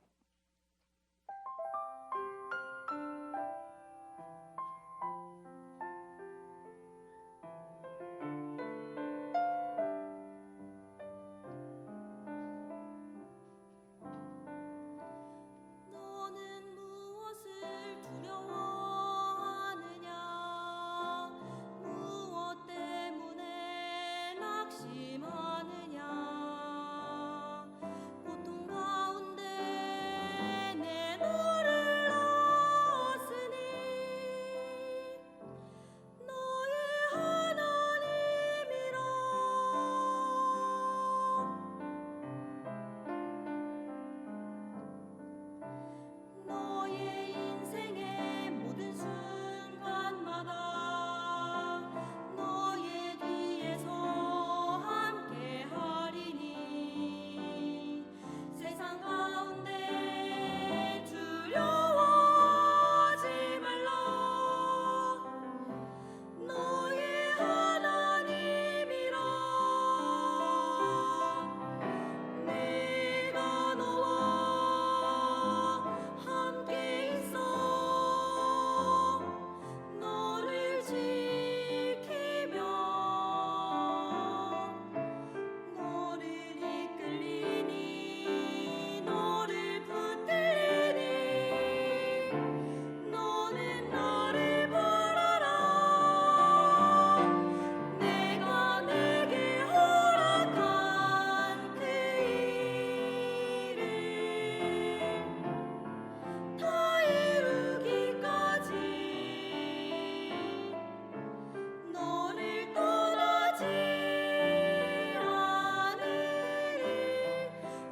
너는 무엇을 두려워하느냐 무엇 때문에 낙심하느냐 고통 가운데 내 너를 넣었으니 너의 하나님이라 너의 인생의 모든 순간마다 너의 뒤에서 함께 하리니 세상 가운데 두려워하지 말라 너의 하나님이라 내가 너와 함께 있어 너를 지키며 너를 이끌리니 너를 붙들리니 너는 나를 바라라 내가 내게 허락한 그 일을 다 이루기까지 너를 떠나지 않으리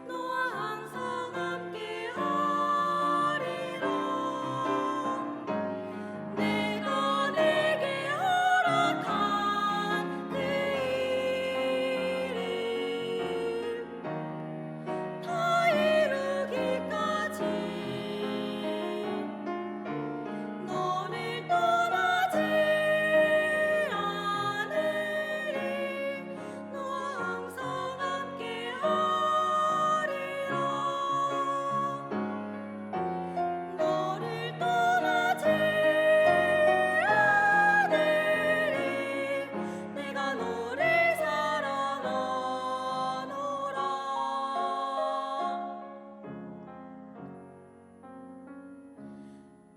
너와 항상 함께 하리라 내가 내게 허락한 그 일을 다 이루기까지 너를 떠나지 않으리 너와 항상 함께 하리라 너를 떠나지 않으리 내가 너를 사랑하노라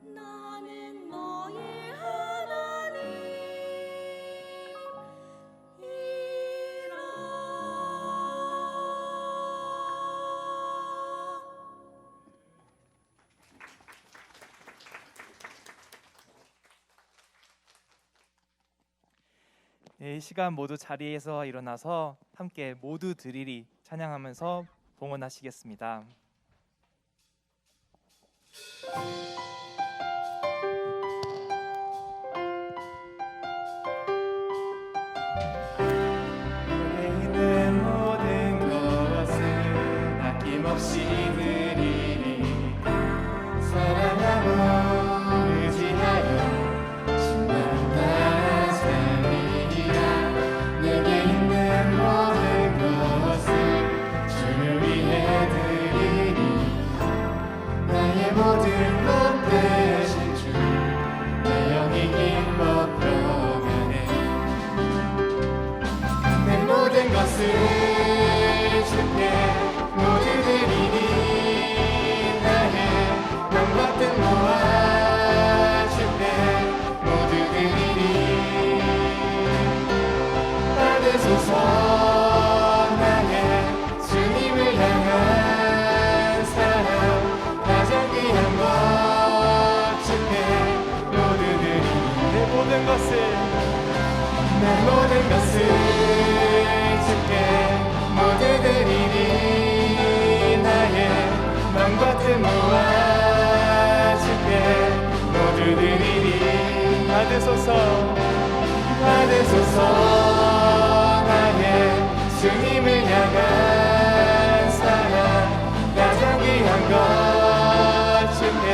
나는 너의 하나님이라 이 시간 모두 자리에서 일어나서 함께 모두 드리리 찬양하면서 봉헌하시겠습니다. 있는 모든 것을 아낌없이 드리리 사랑하고 의지하여 신난다 살리리라 내게 있는 모든 것을 주를 위해 드리리 나의 모든 것 대신 주내 영이 기뻐 평안해 내 모든 것을 주께 모두 드리니 나의 맘과 뜻 모아 주께 모두 드리니 받으소서 나의 주님을 향한 사랑 가장 귀한 것 주께 모두 드리니 내 모든 것을 주께 모두 드리니 나의 맘과 뜻 모아 주께 모두 드리니 받으소서 나의 주님을 향한 사랑 가장 귀한 것 주께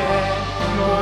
모두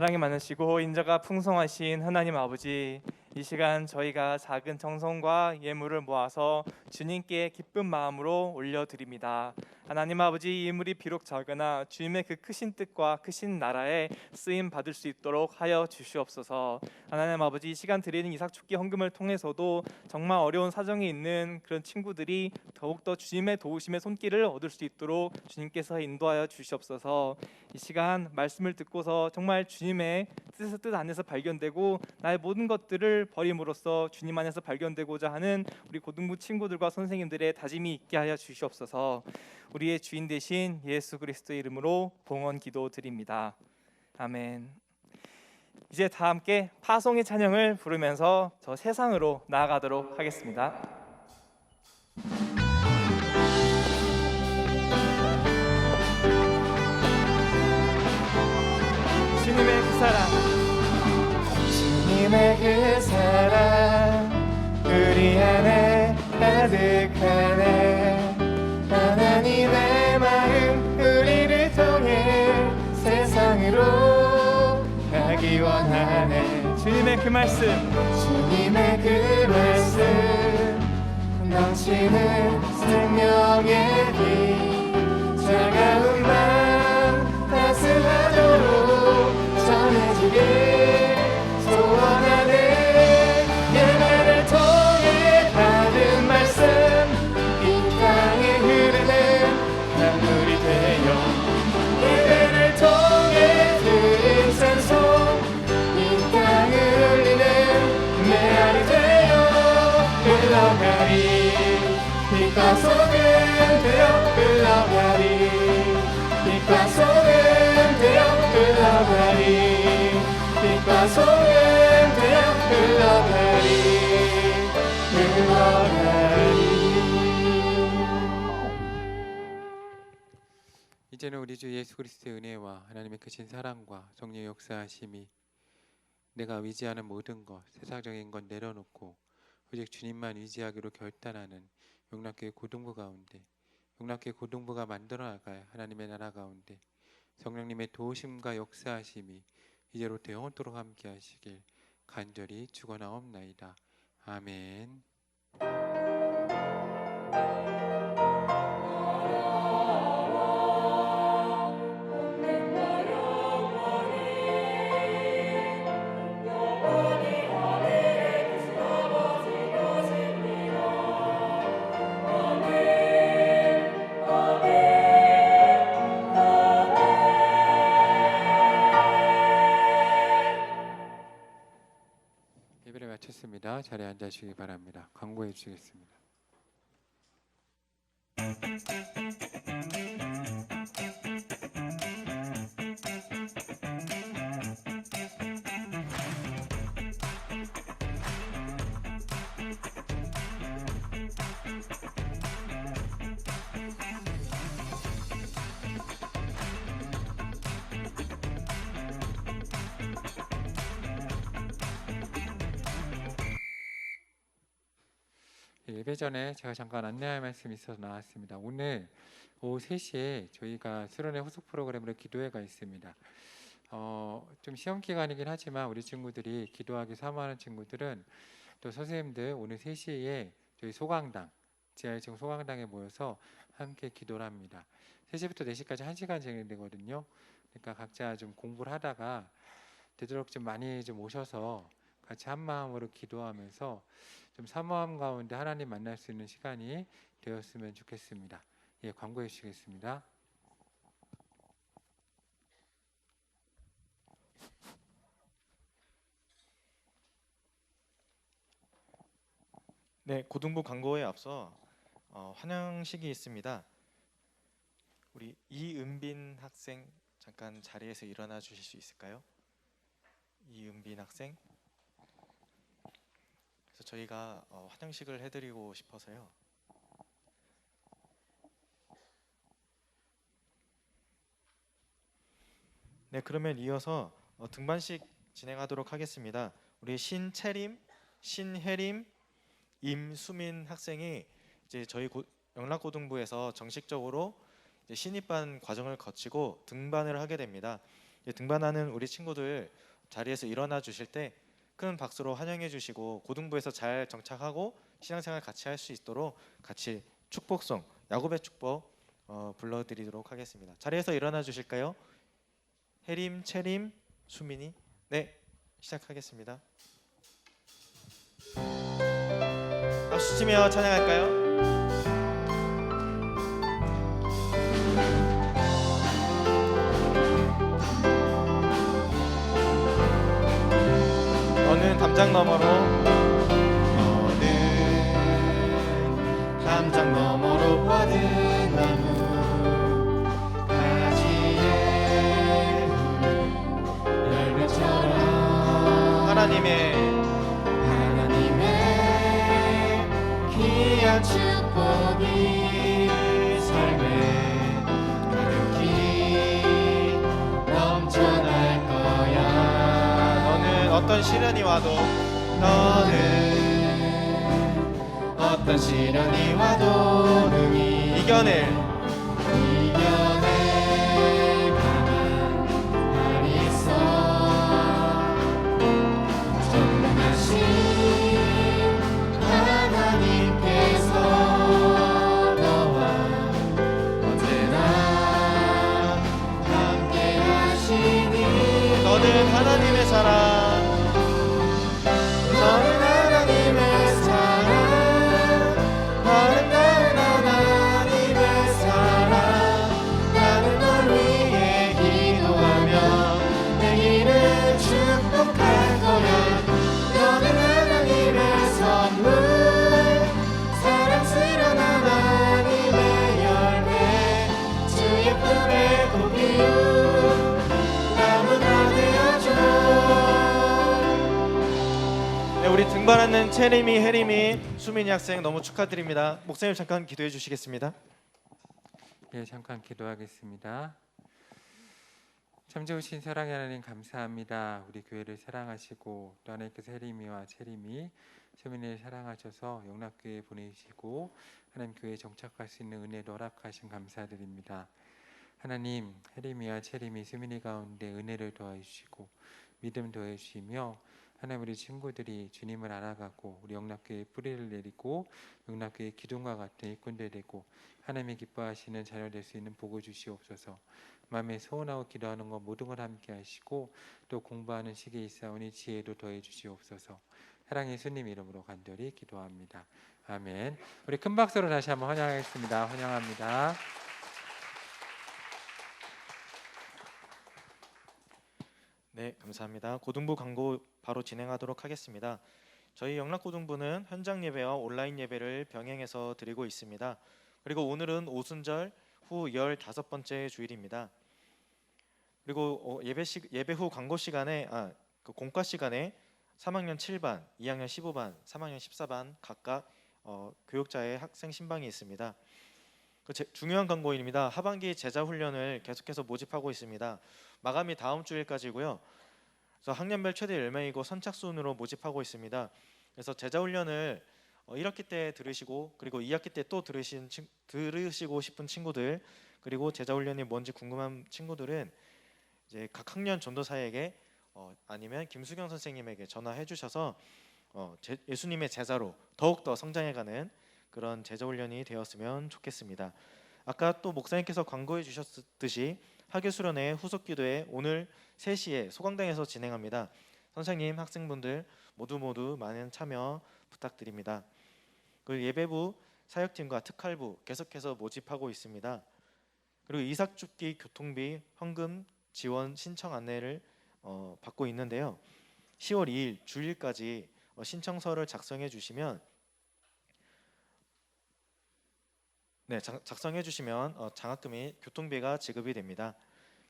사랑이 많으시고 인자가 풍성하신 하나님 아버지, 이 시간 저희가 작은 정성과 예물을 모아서 주님께 기쁜 마음으로 올려드립니다. 하나님 아버지, 이 예물이 비록 작으나 주님의 그 크신 뜻과 크신 나라에 쓰임 받을 수 있도록 하여 주시옵소서. 하나님 아버지, 이 시간 드리는 이삭 축기 헌금을 통해서도 정말 어려운 사정이 있는 그런 친구들이 더욱더 주님의 도우심의 손길을 얻을 수 있도록 주님께서 인도하여 주시옵소서. 이 시간 말씀을 듣고서 정말 주님의 뜻 안에서 발견되고 나의 모든 것들을 버림으로써 주님 안에서 발견되고자 하는 우리 고등부 친구들과 선생님들의 다짐이 있게 하여 주시옵소서. 우리의 주인 되신 예수 그리스도의 이름으로 봉헌 기도드립니다. 아멘. 이제 다 함께 파송의 찬양을 부르면서 저 세상으로 나아가도록 하겠습니다. 주님의 그 사랑, 주님의 그 사랑 우리 안에 가득하네. 하나님의 마음 우리를 통해 세상으로 가기 원하네. 주님의 그 말씀, 주님의 그 말씀 넘치는 생명의 빛 차가운 맘 따스하도록 전해지길 소원하네. 예배를 통해 받은 말씀 이 땅에 흐르는 강물이 되어 예배를 통해 들은 찬송 이 땅을 울리는 메아리 되어 흘러가리. 빛과 소금 되어 흘러가리. 빛과 소금 되어 흘러가리. 빛과 소금 되어 흘러가리. 흘러가리. 이제는 우리 주 예수 그리스도의 은혜와 하나님의 크신 사랑과 성령의 역사하심이 내가 의지하는 모든 것, 세상적인 것 내려놓고 오직 주님만 의지하기로 결단하는 용락교회 고등부 가운데, 용락교회 고등부가 만들어 나갈 하나님의 나라 가운데 성령님의 도우심과 역사하심이 이제로부터 영원토록 함께 하시길 간절히 축원하옵나이다. 아멘. 예배를 마쳤습니다. 자리에 앉으시기 바랍니다. 광고해 주시겠습니다. 예배 전에 제가 잠깐 안내할 말씀이 있어서 나왔습니다. 오늘 오후 3시에 저희가 수련회 후속 프로그램으로 기도회가 있습니다. 좀 시험 기간이긴 하지만 우리 친구들이 기도하기 사모하는 친구들은 또 선생님들 오늘 3시에 저희 소강당, 지하 1층 소강당에 모여서 함께 기도를 합니다. 3시부터 4시까지 1시간 진행되거든요. 그러니까 각자 좀 공부를 하다가 되도록 좀 많이 좀 오셔서 같이 한 마음으로 기도하면서 좀 사모함 가운데 하나님 만날 수 있는 시간이 되었으면 좋겠습니다. 예, 광고해 주시겠습니다. 네, 고등부 광고에 앞서 환영식이 있습니다. 우리 이은빈 학생 잠깐 자리에서 일어나 주실 수 있을까요? 이은빈 학생. 그래서 저희가 환영식을 해드리고 싶어서요. 네, 그러면 이어서 등반식 진행하도록 하겠습니다. 우리 신채림, 신혜림, 임수민 학생이 이제 저희 영락고등부에서 정식적으로 이제 신입반 과정을 거치고 등반을 하게 됩니다. 등반하는 우리 친구들 자리에서 일어나 주실 때 큰 박수로 환영해 주시고 고등부에서 잘 정착하고 신앙생활 같이 할 수 있도록 같이 축복송 야곱의 축복 불러드리도록 하겠습니다. 자리에서 일어나 주실까요? 해림, 채림, 수민이. 네, 시작하겠습니다. 박수 치며 찬양할까요? 너는 담장 너머로 너는 담장 너머로 뻗은 나무 가지에 열매처럼 하나님의 귀한 축복이 삶에 가득히 넘쳐날 거야. 너는 어떤 시련이 와도 어떤 시련이 와도 능히 이겨낼 강한 날이 있어. 전능하신 하나님께서 너와 언제나 함께 하시니. 너는 하나님의 사랑 너는 하나님의 사랑, 아름다운 하나님의 사랑. 나는 널 위해 기도하며 내 길을 축복할 거야. 너는 하나님의 선물, 사랑스러운 하나님의 열매, 주의 품에 곧 피운 나무가 되어줘. 네, 우리 등반하는 채림이, 혜림이, 수민이 학생 너무 축하드립니다. 목사님 잠깐 기도해 주시겠습니다. 예, 잠깐 기도하겠습니다. 참 좋으신 사랑의 하나님 감사합니다. 우리 교회를 사랑하시고 또 하나님께서 혜림이와 채림이 수민이를 사랑하셔서 영락교회에 보내시고 하나님 교회에 정착할 수 있는 은혜도 허락하신 감사드립니다. 하나님, 혜림이와 채림이 수민이 가운데 은혜를 더해주시고 믿음 더해주시며 하나님 우리 친구들이 주님을 알아가고 우리 영락교회에 뿌리를 내리고 영락교회의 기둥과 같은 일꾼들 되고 하나님이 기뻐하시는 자녀 될 수 있는 복을 주시옵소서. 마음에 소원하고 기도하는 것 모든 걸 함께 하시고 또 공부하는 시기에 있사오니 지혜도 더해 주시옵소서. 사랑의 예수님 이름으로 간절히 기도합니다. 아멘. 우리 큰 박수로 다시 한번 환영하겠습니다. 환영합니다. 네, 감사합니다. 고등부 광고 바로 진행하도록 하겠습니다. 저희 영락고등부는 현장 예배와 온라인 예배를 병행해서 드리고 있습니다. 그리고 오늘은 오순절 후 15번째 주일입니다. 그리고 예배 후 광고 시간에 공과 시간에 3학년 7반, 2학년 15반, 3학년 14반 각각 교육자의 학생 신방이 있습니다. 중요한 광고입니다. 하반기 제자 훈련을 계속해서 모집하고 있습니다. 마감이 다음 주일까지고요. 그래서 학년별 최대 10명이고 선착순으로 모집하고 있습니다. 그래서 제자 훈련을 1학기 때 들으시고 그리고 2학기 때 또 들으시고 싶은 친구들 그리고 제자 훈련이 뭔지 궁금한 친구들은 이제 각 학년 전도사에게 아니면 김수경 선생님에게 전화해 주셔서 예수님의 제자로 더욱더 성장해가는 그런 제자 훈련이 되었으면 좋겠습니다. 아까 또 목사님께서 광고해 주셨듯이 학예 수련회 후속 기도회 오늘 3시에 소강당에서 진행합니다. 선생님, 학생분들 모두 많은 참여 부탁드립니다. 그리고 예배부, 사역팀과 특할부 계속해서 모집하고 있습니다. 그리고 이삭줍기 교통비 현금 지원 신청 안내를 받고 있는데요. 10월 2일 주일까지 신청서를 작성해 주시면 장학금이 교통비가 지급이 됩니다.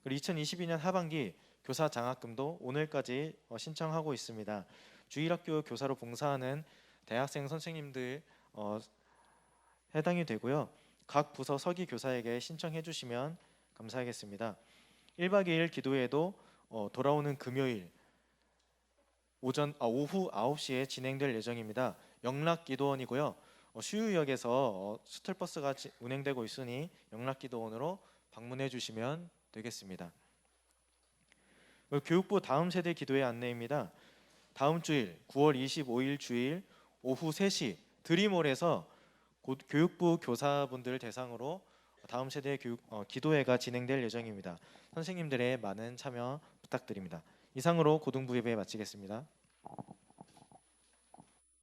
그리고 2022년 하반기 교사 장학금도 오늘까지 신청하고 있습니다. 주일학교 교사로 봉사하는 대학생 선생님들 해당이 되고요. 각 부서 서기 교사에게 신청해 주시면 감사하겠습니다. 1박 2일 기도회도 돌아오는 금요일 오후 9시에 진행될 예정입니다. 영락기도원이고요. 수유역에서 슈틀버스가 운행되고 있으니 영락기도원으로 방문해 주시면 되겠습니다. 교육부 다음 세대 기도회 안내입니다. 다음 주일 9월 25일 주일 오후 3시 드림홀에서 교육부 교사분들 대상으로 다음 세대 기도회가 진행될 예정입니다. 선생님들의 많은 참여 부탁드립니다. 이상으로 고등부 예배 마치겠습니다.